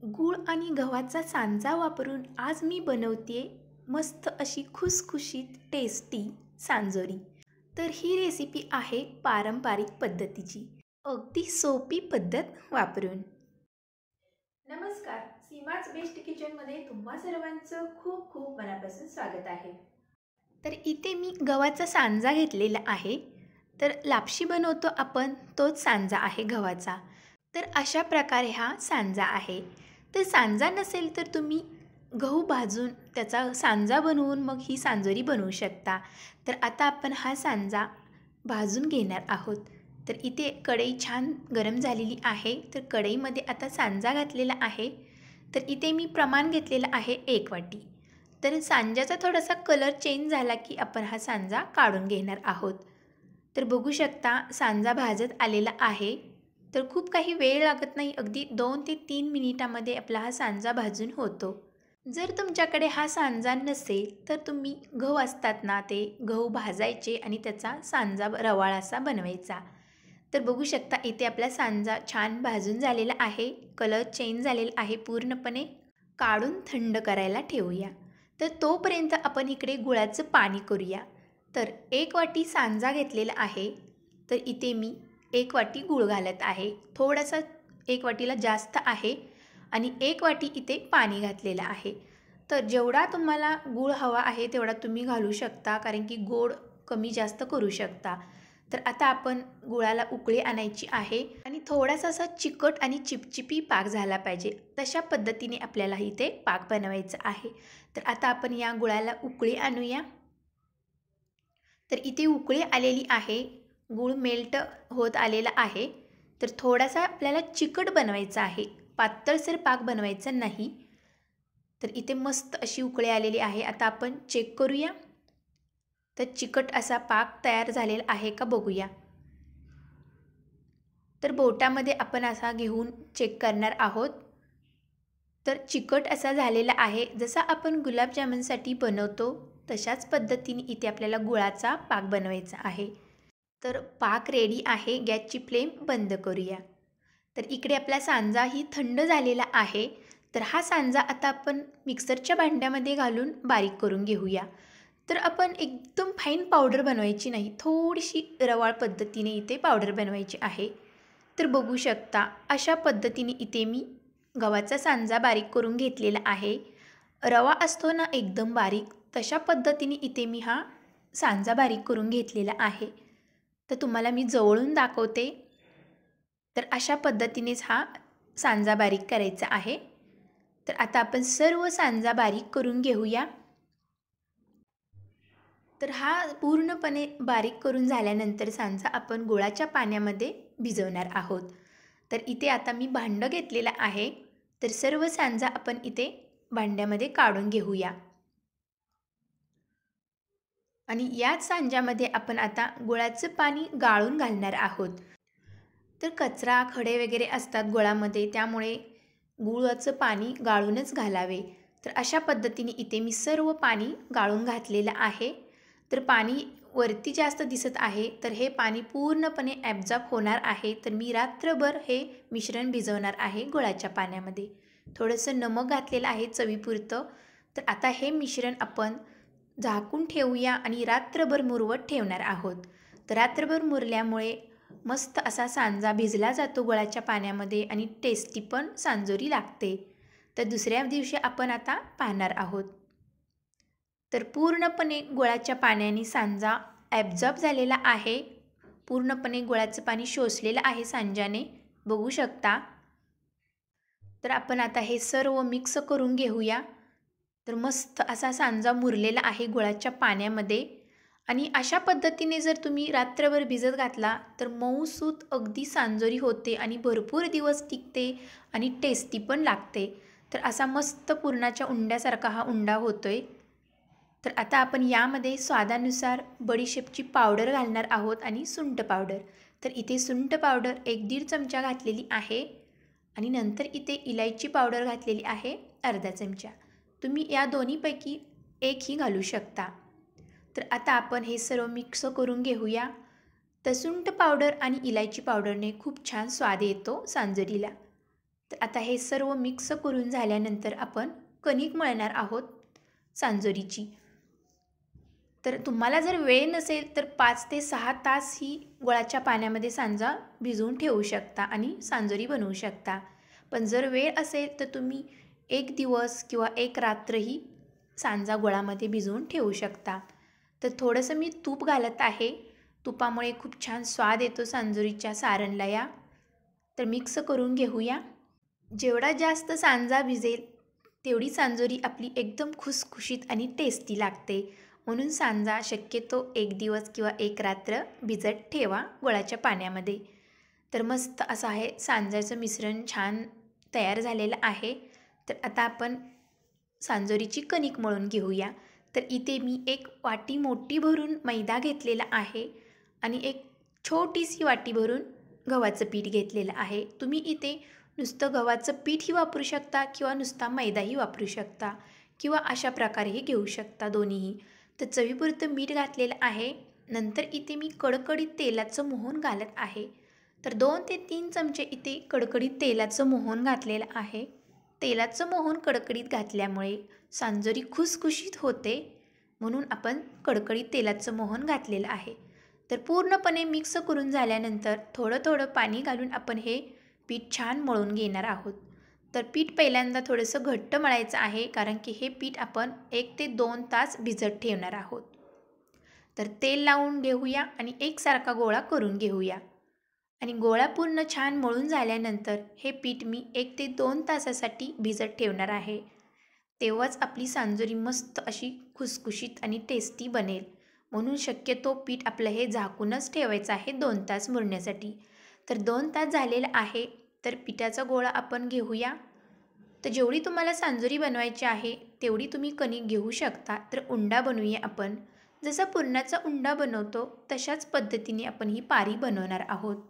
गूळ आणि गव्हाचा सांजा वापरून आज मी बनवते मस्त अशी खुसखुशीत टेस्टी सांजोरी. तर ही रेसिपी आहे पारंपरिक पद्धतीची, अगदी सोपी पद्धत वापरून. नमस्कार, सीमाच बेस्ट किचनमध्ये तुम्हा सर्वांचं खूप खूप मनापासून स्वागत आहे. तर इथे मी गव्हाचा सांजा घेतलेला आहे. तर लापशी बनवतो आपण तोच सांजा आहे गव्हाचा. तर अशा प्रकारे हा सांजा आहे. तर सांजा नसेल तर तुम्ही गहू भाजून त्याचा सांजा बनवून मग ही सांजोरी बनवू शकता. तर आता आपण हा सांजा भाजून घेणार आहोत. तर इथे कढई छान गरम झालेली आहे. तर कढईमध्ये आता सांजा घातलेला आहे. तर इथे मी प्रमाण घेतलेलं आहे 1 वाटी. तर सांज्याचा थोडासा कलर चेंज झाला की आपण हा सांजा काढून घेणार आहोत. तर बघू शकता सांजा भाजत आलेला आहे. तर खूप काही वेळ लागत नाही, अगदी 2 ते 3 मिनिटामध्ये आपला हा सांजा भाजून होतो. जर तुमच्याकडे हा सांजा नसेल तर तुम्ही गहू असतात ना, ते गहू भाजायचे आणि त्याचा सांजा रवाळ असा बनवायचा. तर बघू शकता इथे आपला सांजा छान भाजून झालेला आहे. कलर चेंज झालेला आहे पूर्णपणे. काढून थंड करायला ठेवूया. तर तोपर्यंत आपण इकडे गुळाचं पाणी करूया. तर 1 वाटी सांजा घेतलेला आहे. तर इथे मी 1 वाटी गूळ घालत आहे. थोडासा 1 वाटीला जास्त आहे आणि 1 वाटी इथे पाणी घातलेलं आहे. तर जेवढा तुम्हाला गूळ हवा आहे तेवढा तुम्ही घालू शकता, कारण की गोड कमी जास्त करू शकता. तर आता आपण गुळाला उकळी आणायची आहे आणि थोडासा असा चिकट आणि चिपचिपी पाक झाला पाहिजे, तशा पद्धतीने आपल्याला इथे पाक बनवायचा आहे. तर आता आपण या गुळाला उकळी आणूया. तर इथे उकळी आलेली आहे, गूळ मेल्ट होत आलेला आहे. तर थोडासा आपल्याला चिकट बनवायचा आहे, पातळसर पाक बनवायचा नाही. तर इथे मस्त अशी उकळी आलेली आहे. आता आपण चेक करूया. तर चिकट असा पाक तयार झालेला आहे का बघूया. तर बोटामध्ये आपण असा घेऊन चेक करणार आहोत. तर चिकट असा झालेला आहे. जसा आपण गुलाबजामुनसाठी बनवतो तशाच पद्धतीने इथे आपल्याला गुळाचा पाक बनवायचा आहे. तर पाक रेडी आहे. गॅसची फ्लेम बंद करूया. तर इकडे आपला सांजाही थंड झालेला आहे. तर हा सांजा आता आपण मिक्सरच्या भांड्यामध्ये घालून बारीक करून घेऊया. तर आपण एकदम फाईन पावडर बनवायची नाही, थोडीशी रवाळ पद्धतीने इथे पावडर बनवायची आहे. तर बघू शकता अशा पद्धतीने इथे मी गव्हाचा सांजा बारीक करून घेतलेला आहे. रवा असतो ना एकदम बारीक, तशा पद्धतीने इथे मी हा सांजा बारीक करून घेतलेला आहे. तर तुम्हाला मी जवळून दाखवते. तर अशा पद्धतीनेच हा सांजा बारीक करायचा आहे. तर आता आपण सर्व सांजा बारीक करून घेऊया. तर हा पूर्णपणे बारीक करून झाल्यानंतर सांजा आपण गुळाच्या पाण्यामध्ये भिजवणार आहोत. तर इथे आता मी भांडं घेतलेलं आहे. तर सर्व सांजा आपण इथे भांड्यामध्ये काढून घेऊया. आणि याच सांज्यामध्ये आपण आता गुळाचं पाणी गाळून घालणार आहोत. तर कचरा खडे वगैरे असतात गुळामध्ये, त्यामुळे गुळाचं पाणी गाळूनच घालावे. तर अशा पद्धतीने इथे मी सर्व पाणी गाळून घातलेलं आहे. तर पाणी वरती जास्त दिसत आहे, तर हे पाणी पूर्णपणे ॲब्झॉर्ब होणार आहे. तर मी रात्रभर हे मिश्रण भिजवणार आहे गुळाच्या पाण्यामध्ये. थोडंसं नमक घातलेलं आहे चवीपुरतं. तर आता हे मिश्रण आपण झाकून ठेवूया आणि रात्रभर मुरवत ठेवणार आहोत. तर रात्रभर मुरल्यामुळे मस्त असा सांजा भिजला जातो गुळाच्या पाण्यामध्ये आणि टेस्टी पण सांजोरी लागते. तर दुसऱ्या दिवशी आपण आता पाहणार आहोत. तर पूर्णपणे गुळाच्या पाण्याने सांजा ॲब्झॉर्ब झालेला आहे. पूर्णपणे गुळाचं पाणी शोषलेलं आहे सांज्याने, बघू शकता. तर आपण आता हे सर्व मिक्स करून घेऊया. तर मस्त असा सांजा मुरलेला आहे गुळाच्या पाण्यामध्ये. आणि अशा पद्धतीने जर तुम्ही रात्रभर भिजत घातला तर मऊसूत अगदी सांजोरी होते आणि भरपूर दिवस टिकते आणि टेस्टी पण लागते. तर असा मस्त पुरणाच्या उंड्यासारखा हा उंडा होतोय. तर आता आपण यामध्ये स्वादानुसार बडीशेपची पावडर घालणार आहोत आणि सुंठ पावडर. तर इथे सुंठ पावडर 1-1.5 चमचा घातलेली आहे आणि नंतर इथे इलायची पावडर घातलेली आहे अर्धा चमचा. तुम्ही या दोन्हीपैकी एकही घालू शकता. तर आता आपण हे सर्व मिक्स करून घेऊया. तर सुंठ पावडर आणि इलायची पावडरने खूप छान स्वाद येतो सांजोरीला. तर आता हे सर्व मिक्स करून झाल्यानंतर आपण कणिक मळणार आहोत सांजोरीची. तर तुम्हाला जर वेळ नसेल तर 5 ते 6 तास ही गुळाच्या पाण्यामध्ये सांजा भिजवून ठेवू शकता आणि सांजोरी बनवू शकता. पण जर वेळ असेल तर तुम्ही 1 दिवस किंवा 1 रात्रही सांजा गुळामध्ये भिजवून ठेवू शकता. तर थोडंसं मी तूप घालत आहे. तुपामुळे खूप छान स्वाद येतो सांजोरीच्या सारणला या. तर मिक्स करून घेऊया. जेवढा जास्त सांजा भिजेल तेवढी सांजोरी आपली एकदम खुसखुशीत आणि टेस्टी लागते. म्हणून सांजा शक्यतो 1 दिवस किंवा 1 रात्र भिजत ठेवा गुळाच्या पाण्यामध्ये. तर मस्त असं आहे सांजाचं मिश्रण छान तयार झालेलं आहे. तर आता आपण सांजोरीची कणिक मळून घेऊया. तर इथे मी 1 वाटी मोठी भरून मैदा घेतलेला आहे आणि 1 छोटीशी वाटी भरून गव्हाचं पीठ घेतलेलं आहे. तुम्ही इथे नुसतं गव्हाचं पीठही वापरू शकता किंवा नुसता मैदाही वापरू शकता किंवा अशा प्रकारेही घेऊ शकता दोन्हीही. तर चवीपुरतं मीठ घातलेलं आहे. नंतर इथे मी कडकडीत तेलाचं मोहन घालत आहे. तर 2 ते 3 चमचे इथे कडकडीत तेलाचं मोहन घातलेलं आहे. तेलाचं मोहन कडकडीत घातल्यामुळे सांजोरी खुसखुशीत होते, म्हणून आपण कडकडीत तेलाचं मोहन घातलेलं आहे. तर पूर्णपणे मिक्स करून झाल्यानंतर थोडं थोडं पाणी घालून आपण हे पीठ छान मळून घेणार आहोत. तर पीठ पहिल्यांदा थोडंसं घट्ट मळायचं आहे, कारण की हे पीठ आपण 1 ते 2 तास भिजत ठेवणार आहोत. तर तेल लावून घेऊया आणि एकसारखा गोळा करून घेऊया. आणि गोळा पूर्ण छान मळून झाल्यानंतर हे पीठ मी 1 ते 2 तासासाठी भिजत ठेवणार आहे. तेव्हाच आपली सांजोरी मस्त अशी खुसखुशीत आणि टेस्टी बनेल. म्हणून शक्यतो पीठ आपलं हे झाकूनच ठेवायचं आहे 2 तास मुरण्यासाठी. तर 2 तास झालेलं आहे. तर पिठाचा गोळा आपण घेऊया. तर जेवढी तुम्हाला सांजोरी बनवायची आहे तेवढी तुम्ही कणिक घेऊ शकता. तर उंडा बनवूया आपण. जसा पुरणाचा उंडा बनवतो तशाच पद्धतीने आपण ही पारी बनवणार आहोत.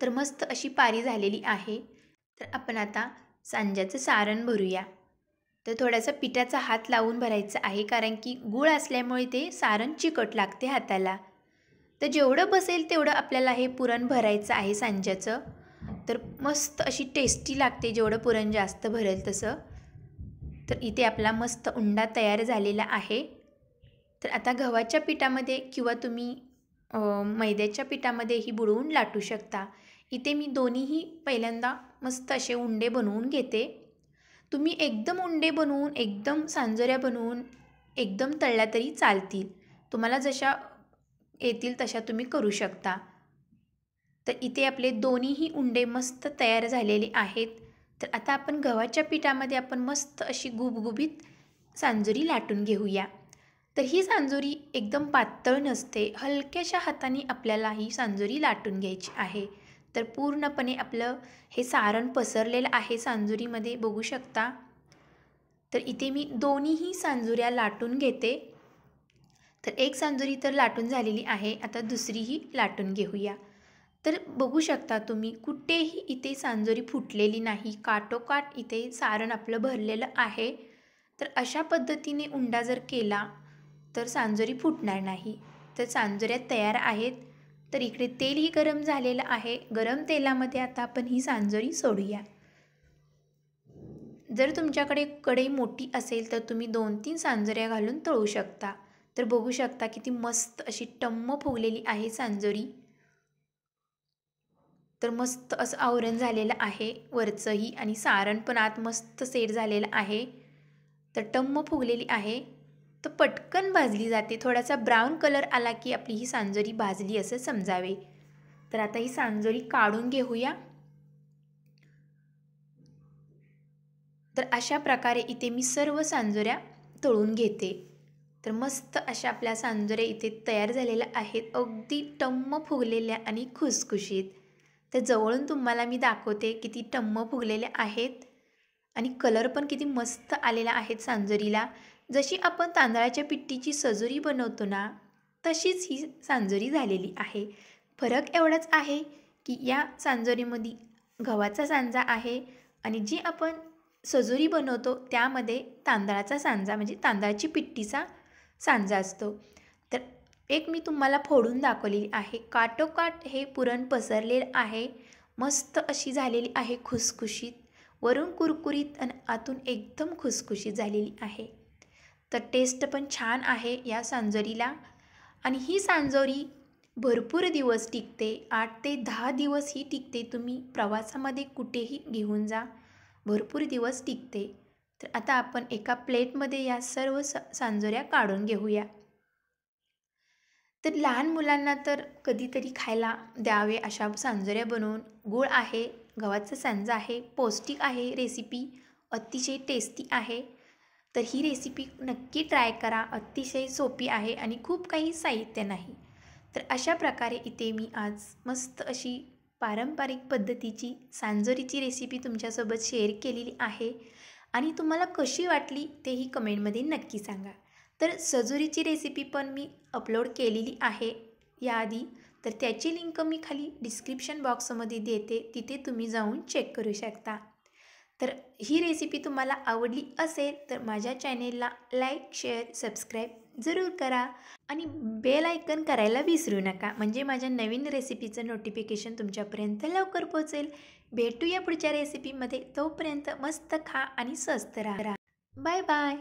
तर मस्त अशी पारी झालेली आहे. तर आपण आता सांज्याचं सारण भरूया. तर थोडासा पिठाचा हात लावून भरायचं आहे, कारण की गूळ असल्यामुळे ते सारण चिकट लागते हाताला. तर जेवढं बसेल तेवढं आपल्याला हे पुरण भरायचं आहे सांज्याचं. तर मस्त अशी टेस्टी लागते जेवढं पुरण जास्त भरेल तसं. तर इथे आपला मस्त उंडा तयार झालेला आहे. तर आता गव्हाच्या पिठामध्ये किंवा तुम्ही मैद्याच्या पिठामध्येही बुडवून लाटू शकता. इथे मी दोन्हीही पहिल्यांदा मस्त असे उंडे बनवून घेते. तुम्ही एकदम उंडे बनवून एकदम सांजोऱ्या बनवून एकदम तळल्या तरी चालतील. तुम्हाला जशा येतील तशा तुम्ही करू शकता. तर इथे आपले दोन्हीही उंडे मस्त तयार झालेले आहेत. तर आता आपण गव्हाच्या पिठामध्ये आपण मस्त अशी गुबगुबीत सांजोरी लाटून घेऊया. तर ही सांजोरी एकदम पातळ नसते, हलक्याशा हाताने आपल्याला ही सांजोरी लाटून घ्यायची आहे. तर पूर्णपणे आपलं हे सारण पसरलेलं आहे सांजोरीमध्ये, बघू शकता. तर इथे मी दोन्हीही सांजोऱ्या लाटून घेते. तर एक सांजोरी तर लाटून झालेली आहे. आता दुसरीही लाटून घेऊया. तर बघू शकता तुम्ही, कुठेही इथे सांजोरी फुटलेली नाही. काठोकाठ इथे सारण आपलं भरलेलं आहे. तर अशा पद्धतीने उंडा जर केला तर सांजोरी फुटणार नाही. तर सांजोऱ्या तयार आहेत. तर इकडे तेलही गरम झालेलं आहे. गरम तेलामध्ये आता आपण ही सांजोरी सोडूया. जर तुमच्याकडे कढई मोठी असेल तर तुम्ही 2-3 सांजोऱ्या घालून तळू शकता. तर बघू शकता किती मस्त अशी टम्म फुगलेली आहे सांजोरी. तर मस्त असं आवरण झालेलं आहे वरचंही आणि सारण पण आत मस्त सेट झालेलं आहे. तर टम्म फुगलेली आहे. तर पटकन भाजली जाते. थोडासा ब्राऊन कलर आला की आपली ही सांजोरी भाजली असं समजावे. तर आता ही सांजोरी काढून घेऊया. तर अशा प्रकारे इथे मी सर्व सांजोऱ्या तळून घेते. तर मस्त अशा आपल्या सांजोऱ्या इथे तयार झालेल्या आहेत, अगदी टम्म फुगलेल्या आणि खुसखुशीत. तर जवळून तुम्हाला मी दाखवते किती टम्म फुगलेल्या आहेत आणि कलर पण किती मस्त आलेला आहे सांजोरीला. जशी आपण तांदळाच्या पिठीची सजोरी बनवतो ना, तशीच ही सांजोरी झालेली आहे. फरक एवढाच आहे की या सांजोरीमध्ये गव्हाचा सांजा आहे आणि जी आपण सजोरी बनवतो त्यामध्ये तांदळाचा सांजा म्हणजे तांदळाची पिठीचा सांजा असतो. तर एक मी तुम्हाला फोडून दाखवलेली आहे. काठोकाठ हे पुरण पसरलेलं आहे. मस्त अशी झालेली आहे खुसखुशीत, वरून कुरकुरीत आणि आतून एकदम खुसखुशीत झालेली आहे. तर टेस्ट पण छान आहे या सांजोरीला. आणि ही सांजोरी भरपूर दिवस टिकते, 8 ते 10 दिवस ही टिकते. तुम्ही प्रवासामध्ये कुठेही घेऊन जा, भरपूर दिवस टिकते. तर आता आपण एका प्लेटमध्ये या सर्व सांजोऱ्या काढून घेऊया. तर लहान मुलांना तर कधीतरी खायला द्यावे अशा सांजोऱ्या बनवून. गूळ आहे, गव्हाचा सांजा आहे, पौष्टिक आहे रेसिपी, अतिशय टेस्टी आहे. तर ही रेसिपी नक्की ट्राय करा. अतिशय सोपी आहे आणि खूप काही साहित्य नाही. तर अशा प्रकारे इथे मी आज मस्त अशी पारंपरिक पद्धतीची सांजोरीची रेसिपी तुमच्यासोबत शेअर केलेली आहे. आणि तुम्हाला कशी वाटली तेही कमेंटमध्ये नक्की सांगा. तर सजोरीची रेसिपी पण मी अपलोड केलेली आहे याआधी, तर त्याची लिंक मी खाली डिस्क्रिप्शन बॉक्समध्ये देते, तिथे तुम्ही जाऊन चेक करू शकता. तर ही रेसिपी तुम्हाला आवडली असेल तर माझ्या चॅनेलला लाईक, शेअर, सबस्क्राईब जरूर करा आणि बेल आयकन करायला विसरू नका, म्हणजे माझ्या नवीन रेसिपीचं नोटिफिकेशन तुमच्यापर्यंत लवकर पोहोचेल. भेटूया पुढच्या रेसिपीमध्ये. तोपर्यंत मस्त खा आणि स्वस्त राहा. Bye bye.